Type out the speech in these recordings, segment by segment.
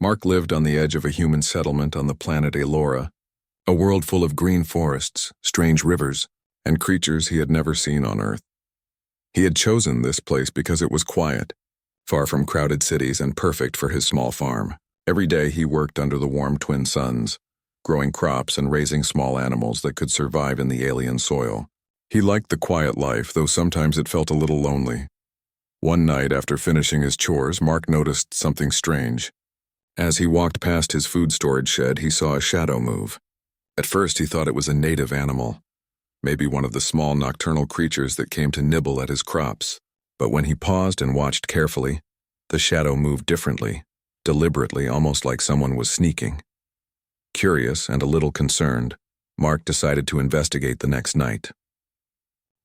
Mark lived on the edge of a human settlement on the planet Elora, a world full of green forests, strange rivers, and creatures he had never seen on Earth. He had chosen this place because it was quiet, far from crowded cities and perfect for his small farm. Every day he worked under the warm twin suns, growing crops and raising small animals that could survive in the alien soil. He liked the quiet life, though sometimes it felt a little lonely. One night after finishing his chores, Mark noticed something strange. As he walked past his food storage shed, he saw a shadow move. At first he thought it was a native animal, maybe one of the small nocturnal creatures that came to nibble at his crops. But when he paused and watched carefully, the shadow moved differently, deliberately, almost like someone was sneaking. Curious and a little concerned, Mark decided to investigate the next night.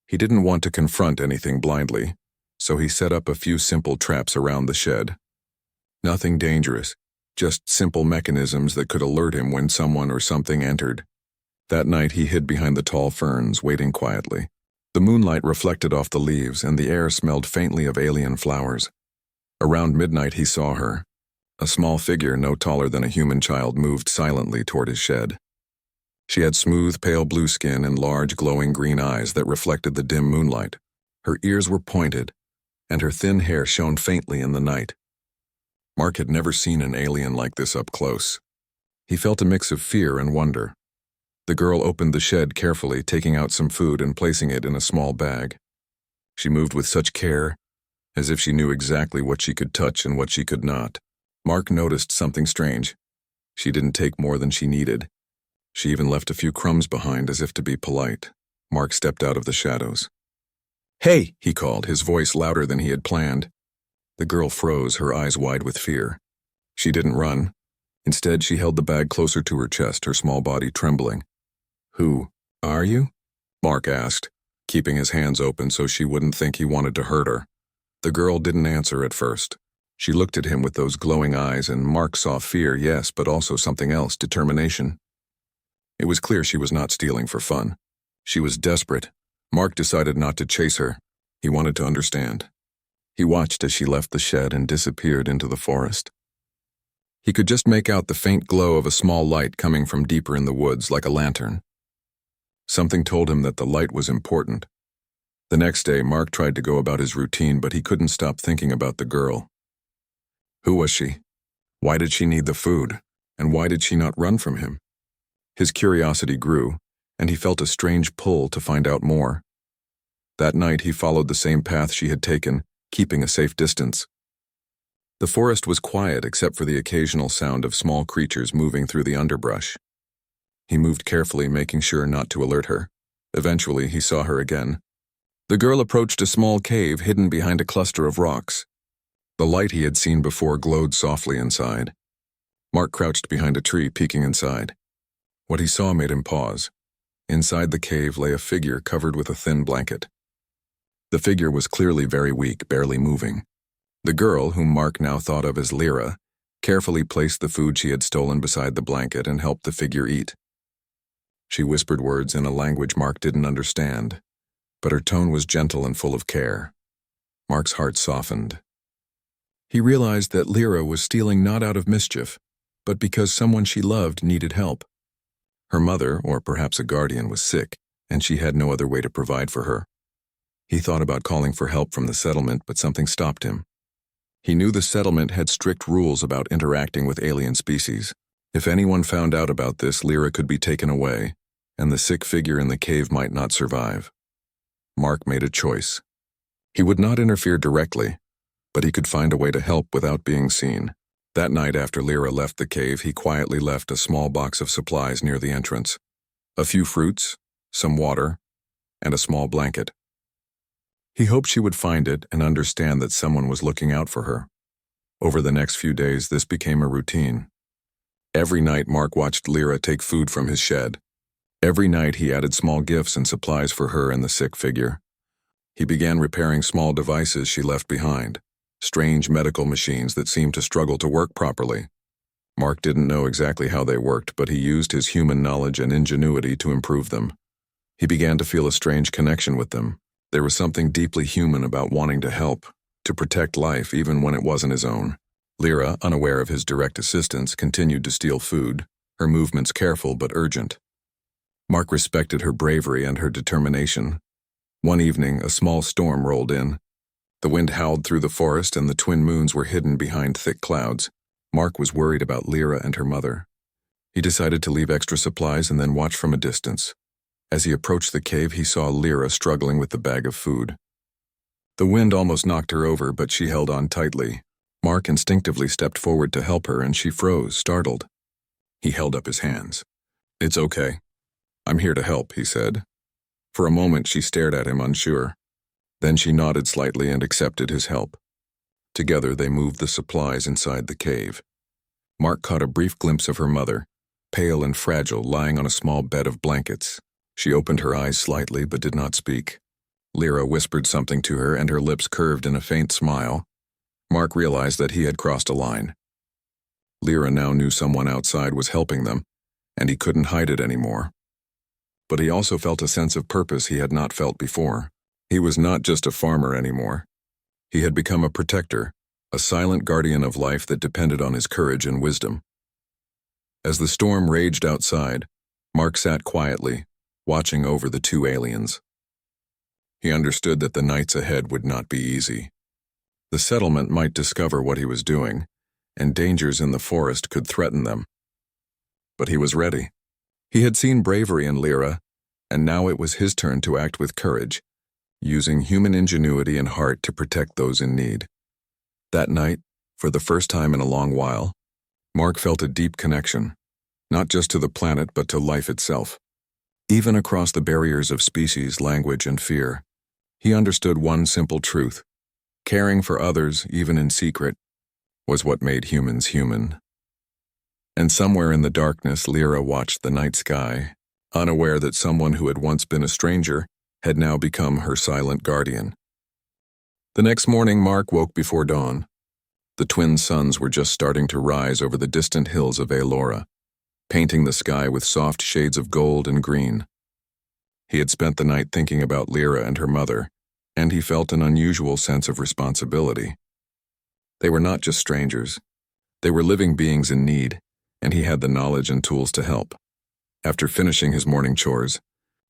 He didn't want to confront anything blindly, so he set up a few simple traps around the shed. Nothing dangerous, just simple mechanisms that could alert him when someone or something entered. That night he hid behind the tall ferns, waiting quietly. The moonlight reflected off the leaves, and the air smelled faintly of alien flowers. Around midnight he saw her. A small figure no taller than a human child moved silently toward his shed. She had smooth, pale blue skin and large, glowing green eyes that reflected the dim moonlight. Her ears were pointed, and her thin hair shone faintly in the night. Mark had never seen an alien like this up close. He felt a mix of fear and wonder. The girl opened the shed carefully, taking out some food and placing it in a small bag. She moved with such care, as if she knew exactly what she could touch and what she could not. Mark noticed something strange. She didn't take more than she needed. She even left a few crumbs behind as if to be polite. Mark stepped out of the shadows. "Hey!" he called, his voice louder than he had planned. The girl froze, her eyes wide with fear. She didn't run. Instead, she held the bag closer to her chest, her small body trembling. "Who are you?" Mark asked, keeping his hands open so she wouldn't think he wanted to hurt her. The girl didn't answer at first. She looked at him with those glowing eyes, and Mark saw fear, yes, but also something else, determination. It was clear she was not stealing for fun. She was desperate. Mark decided not to chase her. He wanted to understand. He watched as she left the shed and disappeared into the forest. He could just make out the faint glow of a small light coming from deeper in the woods, like a lantern. Something told him that the light was important. The next day, Mark tried to go about his routine, but he couldn't stop thinking about the girl. Who was she? Why did she need the food? And why did she not run from him? His curiosity grew, and he felt a strange pull to find out more. That night, he followed the same path she had taken, keeping a safe distance. The forest was quiet except for the occasional sound of small creatures moving through the underbrush. He moved carefully, making sure not to alert her. Eventually, he saw her again. The girl approached a small cave hidden behind a cluster of rocks. The light he had seen before glowed softly inside. Mark crouched behind a tree, peeking inside. What he saw made him pause. Inside the cave lay a figure covered with a thin blanket. The figure was clearly very weak, barely moving. The girl, whom Mark now thought of as Lyra, carefully placed the food she had stolen beside the blanket and helped the figure eat. She whispered words in a language Mark didn't understand, but her tone was gentle and full of care. Mark's heart softened. He realized that Lyra was stealing not out of mischief, but because someone she loved needed help. Her mother, or perhaps a guardian, was sick, and she had no other way to provide for her. He thought about calling for help from the settlement, but something stopped him. He knew the settlement had strict rules about interacting with alien species. If anyone found out about this, Lyra could be taken away, and the sick figure in the cave might not survive. Mark made a choice. He would not interfere directly, but he could find a way to help without being seen. That night after Lyra left the cave, he quietly left a small box of supplies near the entrance. A few fruits, some water, and a small blanket. He hoped she would find it and understand that someone was looking out for her. Over the next few days, this became a routine. Every night, Mark watched Lyra take food from his shed. Every night, he added small gifts and supplies for her and the sick figure. He began repairing small devices she left behind, strange medical machines that seemed to struggle to work properly. Mark didn't know exactly how they worked, but he used his human knowledge and ingenuity to improve them. He began to feel a strange connection with them. There was something deeply human about wanting to help, to protect life even when it wasn't his own. Lyra, unaware of his direct assistance, continued to steal food, her movements careful but urgent. Mark respected her bravery and her determination. One evening, a small storm rolled in. The wind howled through the forest and the twin moons were hidden behind thick clouds. Mark was worried about Lyra and her mother. He decided to leave extra supplies and then watch from a distance. As he approached the cave, he saw Lyra struggling with the bag of food. The wind almost knocked her over, but she held on tightly. Mark instinctively stepped forward to help her, and she froze, startled. He held up his hands. "It's okay. I'm here to help," he said. For a moment, she stared at him, unsure. Then she nodded slightly and accepted his help. Together, they moved the supplies inside the cave. Mark caught a brief glimpse of her mother, pale and fragile, lying on a small bed of blankets. She opened her eyes slightly but did not speak. Lyra whispered something to her, and her lips curved in a faint smile. Mark realized that he had crossed a line. Lyra now knew someone outside was helping them, and he couldn't hide it anymore. But he also felt a sense of purpose he had not felt before. He was not just a farmer anymore. He had become a protector, a silent guardian of life that depended on his courage and wisdom. As the storm raged outside, Mark sat quietly, watching over the two aliens. He understood that the nights ahead would not be easy. The settlement might discover what he was doing, and dangers in the forest could threaten them. But he was ready. He had seen bravery in Lyra, and now it was his turn to act with courage, using human ingenuity and heart to protect those in need. That night, for the first time in a long while, Mark felt a deep connection, not just to the planet but to life itself. Even across the barriers of species, language, and fear, he understood one simple truth: caring for others, even in secret, was what made humans human. And somewhere in the darkness, Lyra watched the night sky, unaware that someone who had once been a stranger had now become her silent guardian. The next morning, Mark woke before dawn. The twin suns were just starting to rise over the distant hills of Aelora, painting the sky with soft shades of gold and green. He had spent the night thinking about Lyra and her mother, and he felt an unusual sense of responsibility. They were not just strangers. They were living beings in need, and he had the knowledge and tools to help. After finishing his morning chores,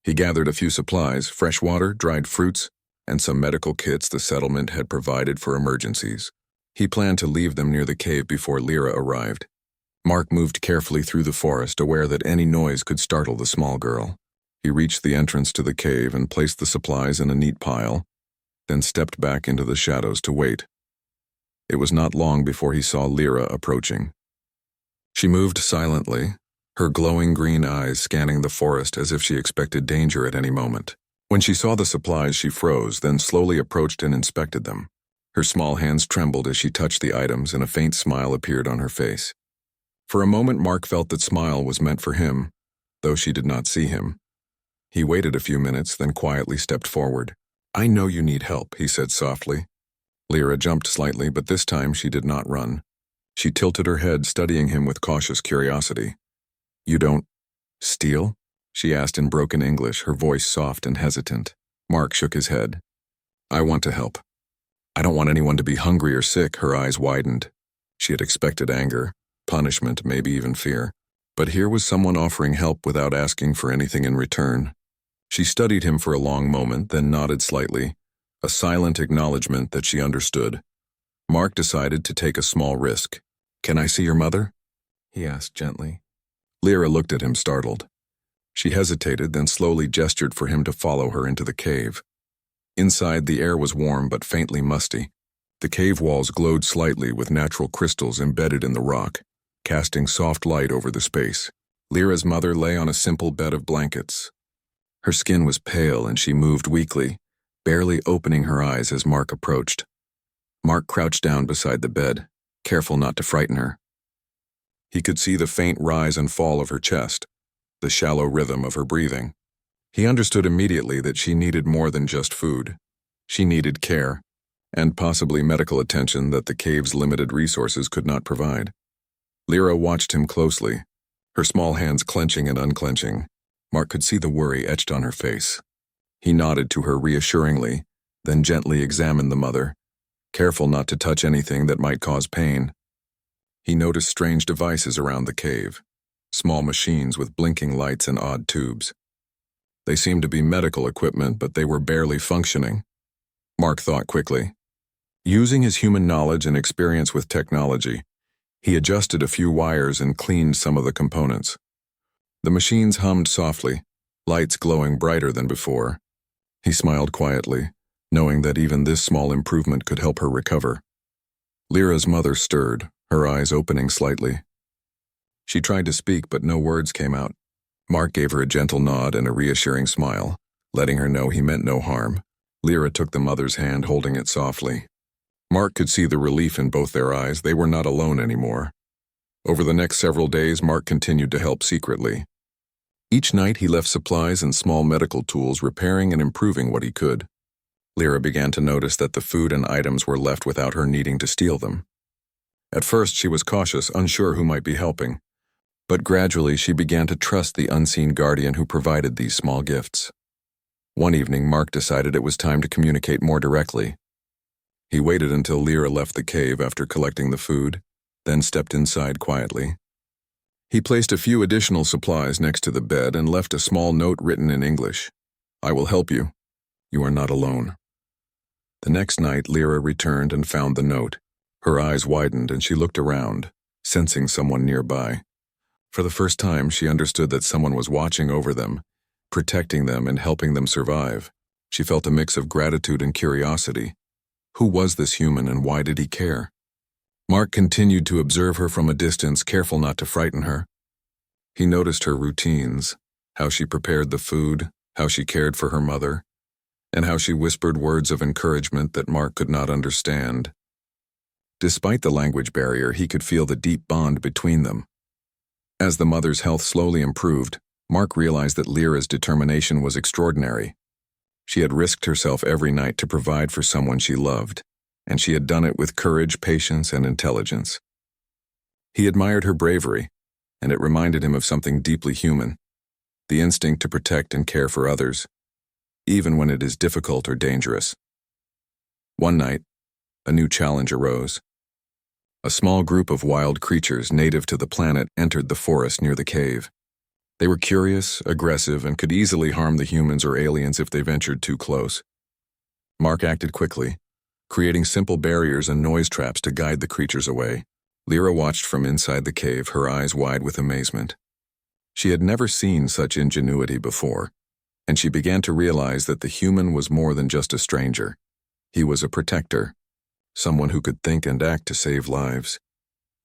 he gathered a few supplies: fresh water, dried fruits, and some medical kits the settlement had provided for emergencies. He planned to leave them near the cave before Lyra arrived. Mark moved carefully through the forest, aware that any noise could startle the small girl. He reached the entrance to the cave and placed the supplies in a neat pile, then stepped back into the shadows to wait. It was not long before he saw Lyra approaching. She moved silently, her glowing green eyes scanning the forest as if she expected danger at any moment. When she saw the supplies, she froze, then slowly approached and inspected them. Her small hands trembled as she touched the items, and a faint smile appeared on her face. For a moment, Mark felt that smile was meant for him, though she did not see him. He waited a few minutes, then quietly stepped forward. "I know you need help," he said softly. Lyra jumped slightly, but this time she did not run. She tilted her head, studying him with cautious curiosity. "You don't steal?" she asked in broken English, her voice soft and hesitant. Mark shook his head. "I want to help. I don't want anyone to be hungry or sick." Her eyes widened. She had expected anger, punishment, maybe even fear. But here was someone offering help without asking for anything in return. She studied him for a long moment, then nodded slightly, a silent acknowledgement that she understood. Mark decided to take a small risk. "Can I see your mother?" he asked gently. Lyra looked at him, startled. She hesitated, then slowly gestured for him to follow her into the cave. Inside, the air was warm but faintly musty. The cave walls glowed slightly with natural crystals embedded in the rock, casting soft light over the space. Lyra's mother lay on a simple bed of blankets. Her skin was pale and she moved weakly, barely opening her eyes as Mark approached. Mark crouched down beside the bed, careful not to frighten her. He could see the faint rise and fall of her chest, the shallow rhythm of her breathing. He understood immediately that she needed more than just food. She needed care, and possibly medical attention that the cave's limited resources could not provide. Lyra watched him closely, her small hands clenching and unclenching. Mark could see the worry etched on her face. He nodded to her reassuringly, then gently examined the mother, careful not to touch anything that might cause pain. He noticed strange devices around the cave, small machines with blinking lights and odd tubes. They seemed to be medical equipment, but they were barely functioning. Mark thought quickly. Using his human knowledge and experience with technology, he adjusted a few wires and cleaned some of the components. The machines hummed softly, lights glowing brighter than before. He smiled quietly, knowing that even this small improvement could help her recover. Lyra's mother stirred, her eyes opening slightly. She tried to speak, but no words came out. Mark gave her a gentle nod and a reassuring smile, letting her know he meant no harm. Lyra took the mother's hand, holding it softly. Mark could see the relief in both their eyes. They were not alone anymore. Over the next several days, Mark continued to help secretly. Each night he left supplies and small medical tools, repairing and improving what he could. Lyra began to notice that the food and items were left without her needing to steal them. At first she was cautious, unsure who might be helping. But gradually she began to trust the unseen guardian who provided these small gifts. One evening, Mark decided it was time to communicate more directly. He waited until Lyra left the cave after collecting the food, then stepped inside quietly. He placed a few additional supplies next to the bed and left a small note written in English. "I will help you. You are not alone." The next night, Lyra returned and found the note. Her eyes widened and she looked around, sensing someone nearby. For the first time, she understood that someone was watching over them, protecting them and helping them survive. She felt a mix of gratitude and curiosity. Who was this human and why did he care? Mark continued to observe her from a distance, careful not to frighten her. He noticed her routines, how she prepared the food, how she cared for her mother, and how she whispered words of encouragement that Mark could not understand. Despite the language barrier, he could feel the deep bond between them. As the mother's health slowly improved, Mark realized that Lyra's determination was extraordinary. She had risked herself every night to provide for someone she loved, and she had done it with courage, patience, and intelligence. He admired her bravery, and it reminded him of something deeply human, the instinct to protect and care for others, even when it is difficult or dangerous. One night, a new challenge arose. A small group of wild creatures native to the planet entered the forest near the cave. They were curious, aggressive, and could easily harm the humans or aliens if they ventured too close. Mark acted quickly, creating simple barriers and noise traps to guide the creatures away. Lyra watched from inside the cave, her eyes wide with amazement. She had never seen such ingenuity before, and she began to realize that the human was more than just a stranger. He was a protector, someone who could think and act to save lives.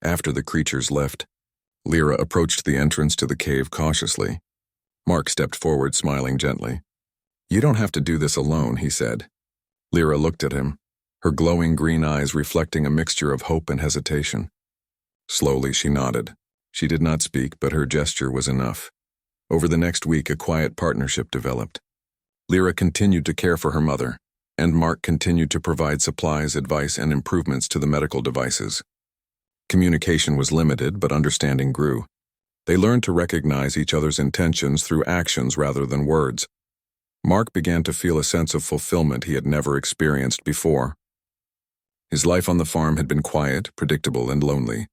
After the creatures left, Lyra approached the entrance to the cave cautiously. Mark stepped forward, smiling gently. "You don't have to do this alone," he said. Lyra looked at him, her glowing green eyes reflecting a mixture of hope and hesitation. Slowly she nodded. She did not speak, but her gesture was enough. Over the next week, a quiet partnership developed. Lyra continued to care for her mother, and Mark continued to provide supplies, advice, and improvements to the medical devices. Communication was limited, but understanding grew. They learned to recognize each other's intentions through actions rather than words. Mark began to feel a sense of fulfillment he had never experienced before. His life on the farm had been quiet, predictable, and lonely.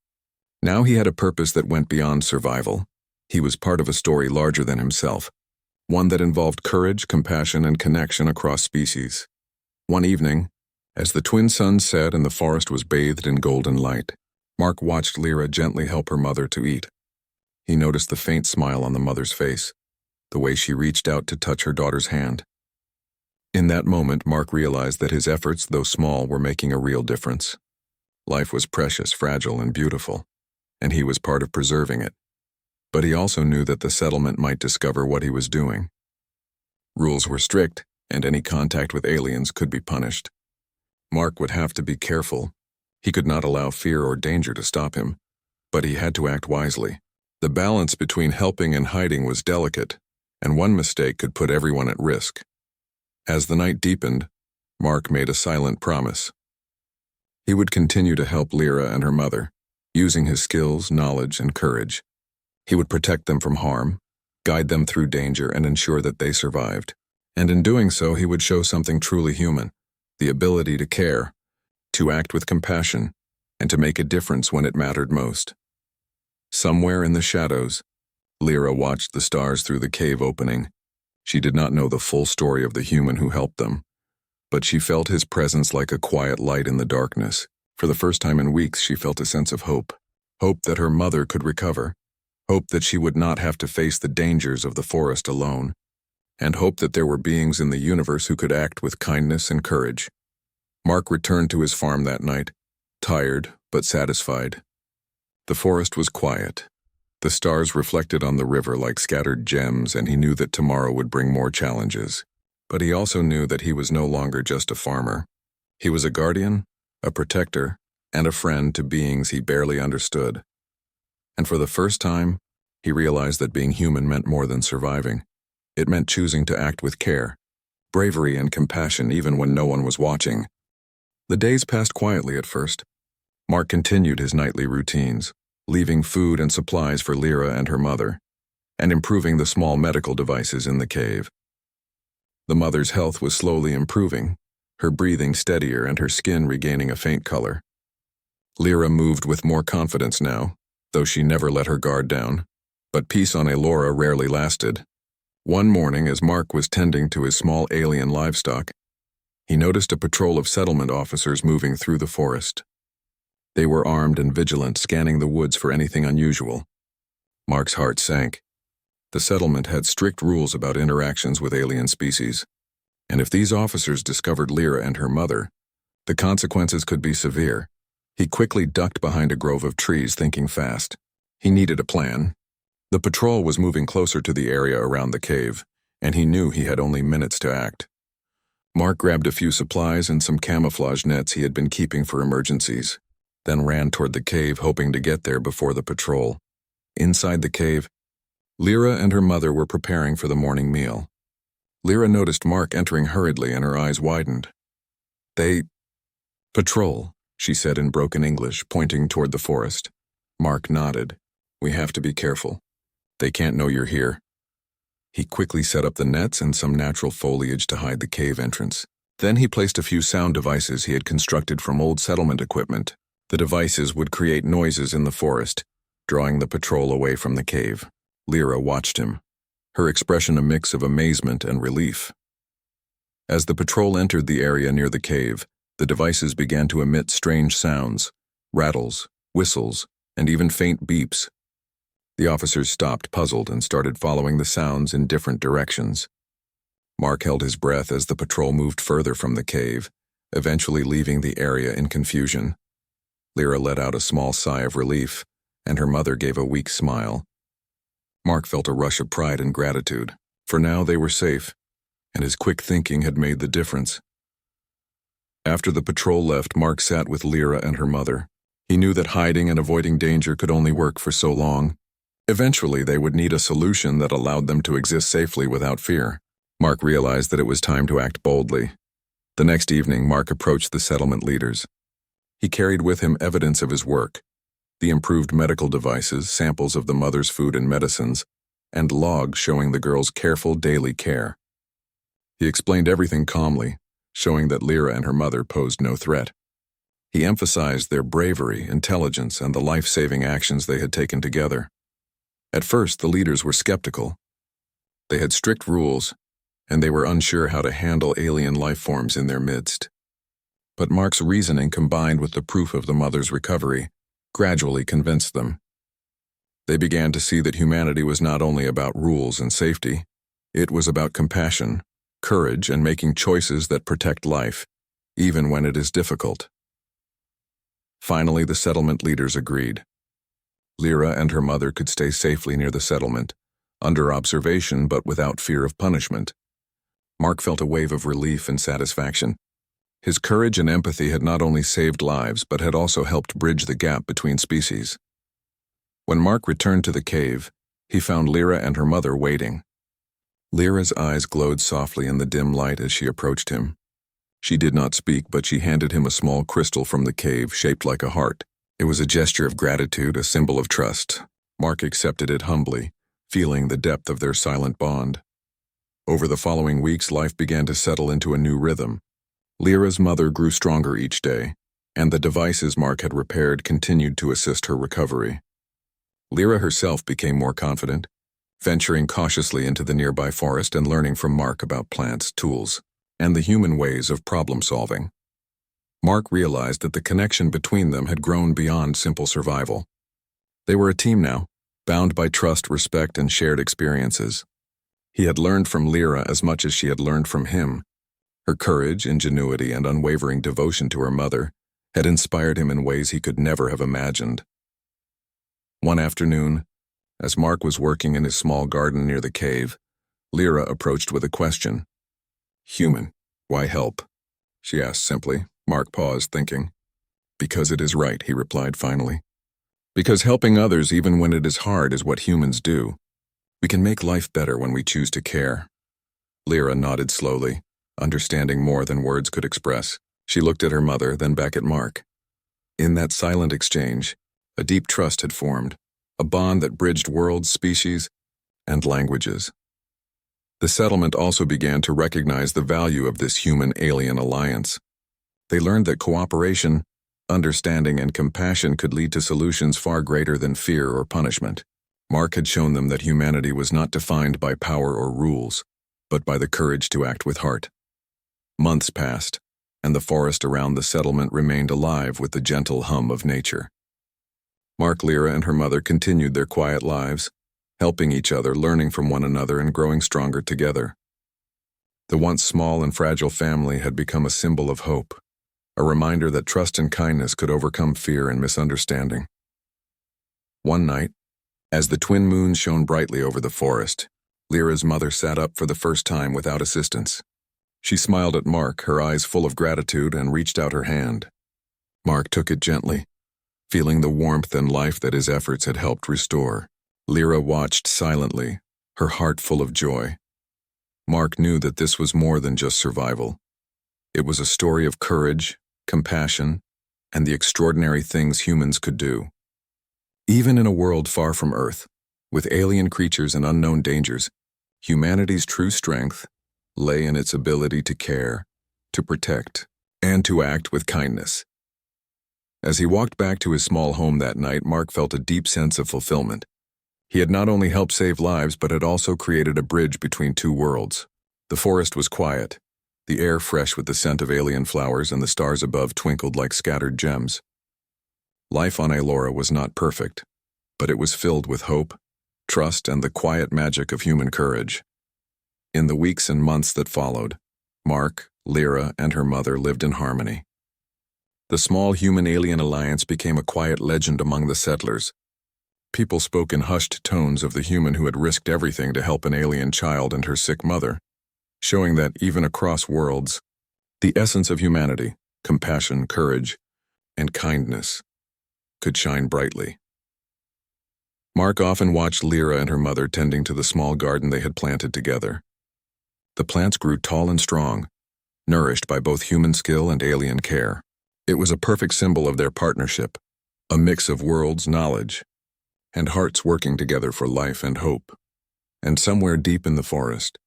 Now he had a purpose that went beyond survival. He was part of a story larger than himself, one that involved courage, compassion, and connection across species. One evening, as the twin suns set and the forest was bathed in golden light, Mark watched Lyra gently help her mother to eat. He noticed the faint smile on the mother's face, the way she reached out to touch her daughter's hand. In that moment, Mark realized that his efforts, though small, were making a real difference. Life was precious, fragile, and beautiful, and he was part of preserving it. But he also knew that the settlement might discover what he was doing. Rules were strict, and any contact with aliens could be punished. Mark would have to be careful. He could not allow fear or danger to stop him, but he had to act wisely. The balance between helping and hiding was delicate, and one mistake could put everyone at risk. As the night deepened, Mark made a silent promise. He would continue to help Lyra and her mother, using his skills, knowledge, and courage. He would protect them from harm, guide them through danger, and ensure that they survived. And in doing so, he would show something truly human, the ability to care, to act with compassion, and to make a difference when it mattered most. Somewhere in the shadows, Lyra watched the stars through the cave opening. She did not know the full story of the human who helped them, but she felt his presence like a quiet light in the darkness. For the first time in weeks, she felt a sense of hope. Hope that her mother could recover. Hope that she would not have to face the dangers of the forest alone. And hope that there were beings in the universe who could act with kindness and courage. Mark returned to his farm that night, tired but satisfied. The forest was quiet. The stars reflected on the river like scattered gems, and he knew that tomorrow would bring more challenges. But he also knew that he was no longer just a farmer. He was a guardian, a protector, and a friend to beings he barely understood. And for the first time, he realized that being human meant more than surviving. It meant choosing to act with care, bravery, and compassion even when no one was watching. The days passed quietly at first. Mark continued his nightly routines, leaving food and supplies for Lyra and her mother, and improving the small medical devices in the cave. The mother's health was slowly improving, her breathing steadier and her skin regaining a faint color. Lyra moved with more confidence now, though she never let her guard down. But peace on Elora rarely lasted. One morning, as Mark was tending to his small alien livestock, he noticed a patrol of settlement officers moving through the forest. They were armed and vigilant, scanning the woods for anything unusual. Mark's heart sank. The settlement had strict rules about interactions with alien species, and if these officers discovered Lyra and her mother, the consequences could be severe. He quickly ducked behind a grove of trees, thinking fast. He needed a plan. The patrol was moving closer to the area around the cave, and he knew he had only minutes to act. Mark grabbed a few supplies and some camouflage nets he had been keeping for emergencies, then ran toward the cave, hoping to get there before the patrol. Inside the cave, Lyra and her mother were preparing for the morning meal. Lyra noticed Mark entering hurriedly, and her eyes widened. Patrol, she said in broken English, pointing toward the forest. Mark nodded. We have to be careful. They can't know you're here. He quickly set up the nets and some natural foliage to hide the cave entrance. Then he placed a few sound devices he had constructed from old settlement equipment. The devices would create noises in the forest, drawing the patrol away from the cave. Lyra watched him, her expression a mix of amazement and relief. As the patrol entered the area near the cave, the devices began to emit strange sounds, rattles, whistles, and even faint beeps. The officers stopped, puzzled, and started following the sounds in different directions. Mark held his breath as the patrol moved further from the cave, eventually leaving the area in confusion. Lyra let out a small sigh of relief, and her mother gave a weak smile. Mark felt a rush of pride and gratitude. For now they were safe, and his quick thinking had made the difference. After the patrol left, Mark sat with Lyra and her mother. He knew that hiding and avoiding danger could only work for so long. Eventually, they would need a solution that allowed them to exist safely without fear. Mark realized that it was time to act boldly. The next evening, Mark approached the settlement leaders. He carried with him evidence of his work, the improved medical devices, samples of the mother's food and medicines, and logs showing the girl's careful daily care. He explained everything calmly, showing that Lyra and her mother posed no threat. He emphasized their bravery, intelligence, and the life-saving actions they had taken together. At first, the leaders were skeptical. They had strict rules, and they were unsure how to handle alien life forms in their midst. But Mark's reasoning, combined with the proof of the mother's recovery, gradually convinced them. They began to see that humanity was not only about rules and safety, it was about compassion, courage, and making choices that protect life, even when it is difficult. Finally, the settlement leaders agreed. Lyra and her mother could stay safely near the settlement, under observation but without fear of punishment. Mark felt a wave of relief and satisfaction. His courage and empathy had not only saved lives but had also helped bridge the gap between species. When Mark returned to the cave, he found Lyra and her mother waiting. Lyra's eyes glowed softly in the dim light as she approached him. She did not speak, but she handed him a small crystal from the cave shaped like a heart. It was a gesture of gratitude, a symbol of trust. Mark accepted it humbly, feeling the depth of their silent bond. Over the following weeks, life began to settle into a new rhythm. Lyra's mother grew stronger each day, and the devices Mark had repaired continued to assist her recovery. Lyra herself became more confident, venturing cautiously into the nearby forest and learning from Mark about plants, tools, and the human ways of problem-solving. Mark realized that the connection between them had grown beyond simple survival. They were a team now, bound by trust, respect, and shared experiences. He had learned from Lyra as much as she had learned from him. Her courage, ingenuity, and unwavering devotion to her mother had inspired him in ways he could never have imagined. One afternoon, as Mark was working in his small garden near the cave, Lyra approached with a question. "Human, why help?" she asked simply. Mark paused, thinking. "Because it is right," he replied finally. "Because helping others, even when it is hard, is what humans do. We can make life better when we choose to care." Lyra nodded slowly, understanding more than words could express. She looked at her mother, then back at Mark. In that silent exchange, a deep trust had formed, a bond that bridged worlds, species, and languages. The settlement also began to recognize the value of this human-alien alliance. They learned that cooperation, understanding, and compassion could lead to solutions far greater than fear or punishment. Mark had shown them that humanity was not defined by power or rules, but by the courage to act with heart. Months passed, and the forest around the settlement remained alive with the gentle hum of nature. Mark, Lyra, and her mother continued their quiet lives, helping each other, learning from one another, and growing stronger together. The once small and fragile family had become a symbol of hope, a reminder that trust and kindness could overcome fear and misunderstanding. One night, as the twin moons shone brightly over the forest, Lyra's mother sat up for the first time without assistance. She smiled at Mark, her eyes full of gratitude, and reached out her hand. Mark took it gently, feeling the warmth and life that his efforts had helped restore. Lyra watched silently, her heart full of joy. Mark knew that this was more than just survival. It was a story of courage, compassion, and the extraordinary things humans could do. Even in a world far from Earth, with alien creatures and unknown dangers, humanity's true strength lay in its ability to care, to protect, and to act with kindness. As he walked back to his small home that night, Mark felt a deep sense of fulfillment. He had not only helped save lives, but had also created a bridge between two worlds. The forest was quiet, the air fresh with the scent of alien flowers, and the stars above twinkled like scattered gems. Life on Elora was not perfect, but it was filled with hope, trust, and the quiet magic of human courage. In the weeks and months that followed, Mark, Lyra, and her mother lived in harmony. The small human-alien alliance became a quiet legend among the settlers. People spoke in hushed tones of the human who had risked everything to help an alien child and her sick mother, showing that even across worlds, the essence of humanity, compassion, courage, and kindness, could shine brightly. Mark often watched Lyra and her mother tending to the small garden they had planted together. The plants grew tall and strong, nourished by both human skill and alien care. It was a perfect symbol of their partnership, a mix of worlds, knowledge, and hearts working together for life and hope. And somewhere deep in the forest,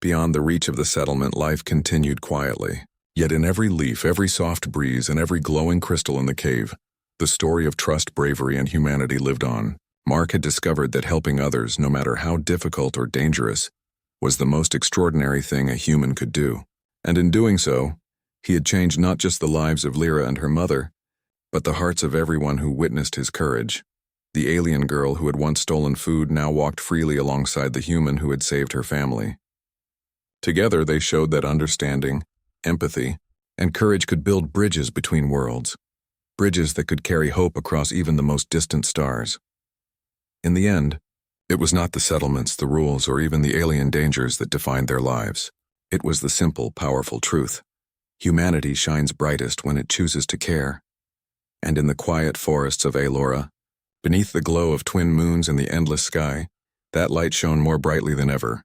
beyond the reach of the settlement, life continued quietly. Yet in every leaf, every soft breeze, and every glowing crystal in the cave, the story of trust, bravery, and humanity lived on. Mark had discovered that helping others, no matter how difficult or dangerous, was the most extraordinary thing a human could do. And in doing so, he had changed not just the lives of Lyra and her mother, but the hearts of everyone who witnessed his courage. The alien girl who had once stolen food now walked freely alongside the human who had saved her family. Together, they showed that understanding, empathy, and courage could build bridges between worlds, bridges that could carry hope across even the most distant stars. In the end, it was not the settlements, the rules, or even the alien dangers that defined their lives. It was the simple, powerful truth. Humanity shines brightest when it chooses to care. And in the quiet forests of Elora, beneath the glow of twin moons and the endless sky, that light shone more brightly than ever.